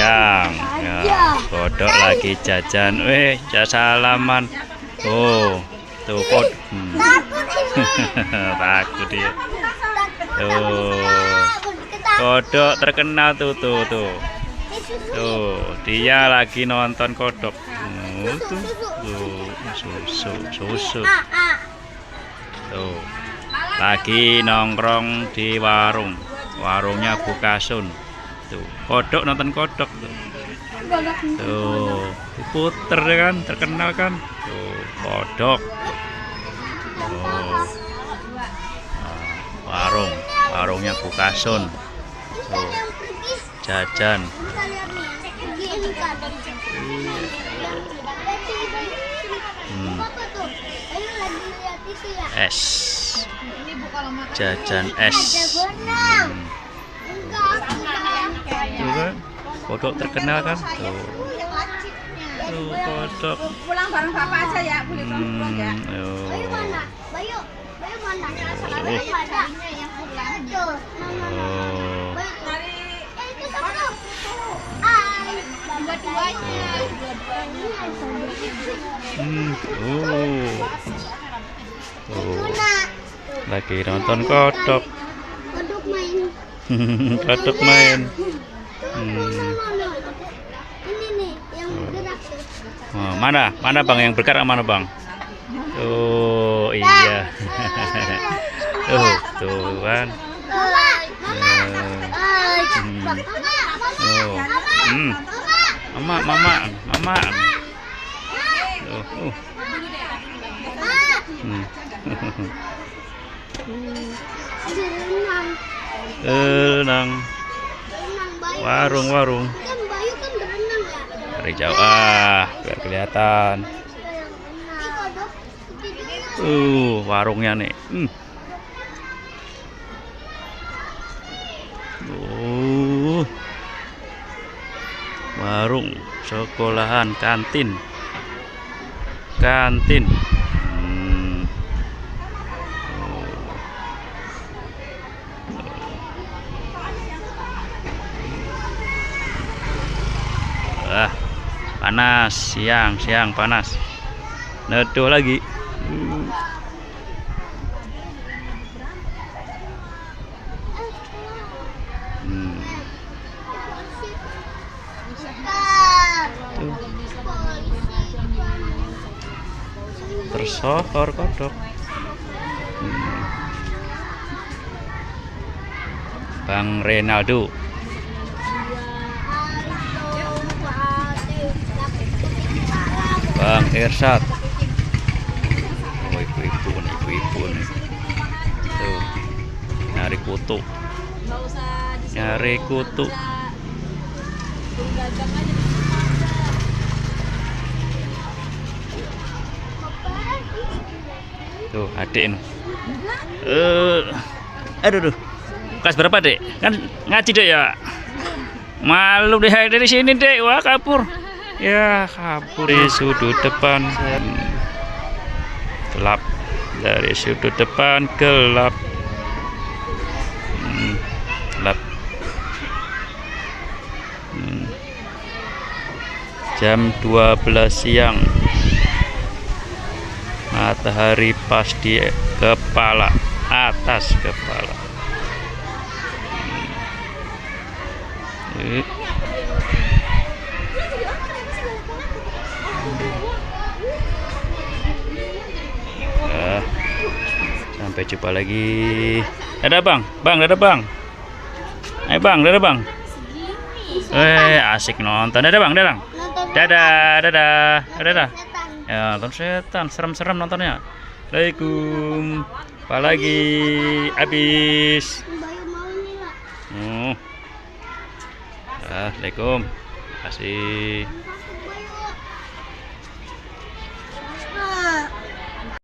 siang ya, kodok lagi jajan. Salaman. Oh tuh takut dia. Kodok terkenal tuh. Dia lagi nonton kodok. Susu. Tuh, lagi nongkrong di warungnya Bukasun. Tuh, kodok nonton kodok tuh. Tuh, diputer kan, terkenal kan. Tuh, kodok. Tuh. Warungnya Bukasun. Tuh, jajan. Es. Jajan es. Tuh kan, kodok terkenal kan. Tuh kodok. Pulang bareng bapak aja ya, boleh pulang ya. Lagi nonton kodok. Kodok main. Oh, mana bang yang bergerak, mana bang? Oh iya. Tuh kan. Mama. Renang. Warung. Dari jauh biar kelihatan. Warungnya nih. Warung sekolahan, kantin. Panas, siang panas. Neduh lagi. Tersohor kodok. Bang Renaldo. Bang Irsat. Ibu-ibu nih. Tuh. Nyari kutu. Tuh, adik nih. Aduh. Kelas berapa, Dek? Kan ngaji, Dek ya? Malu deh dari sini, Dek. Wah, kabur. Ya, kabur di sudut depan. Gelap. Dari sudut depan gelap. Gelap. Jam 12 siang. Matahari pas di kepala, atas kepala. Sampai jumpa lagi. Dadah bang. Dadah bang. Ayo bang, dadah bang. Asik nonton. Dadah bang, dadah. Dadah. Ya, nonton setan, serem-serem nontonnya. Assalamualaikum. Apa lagi? Habis. Assalamualaikum. Terima kasih.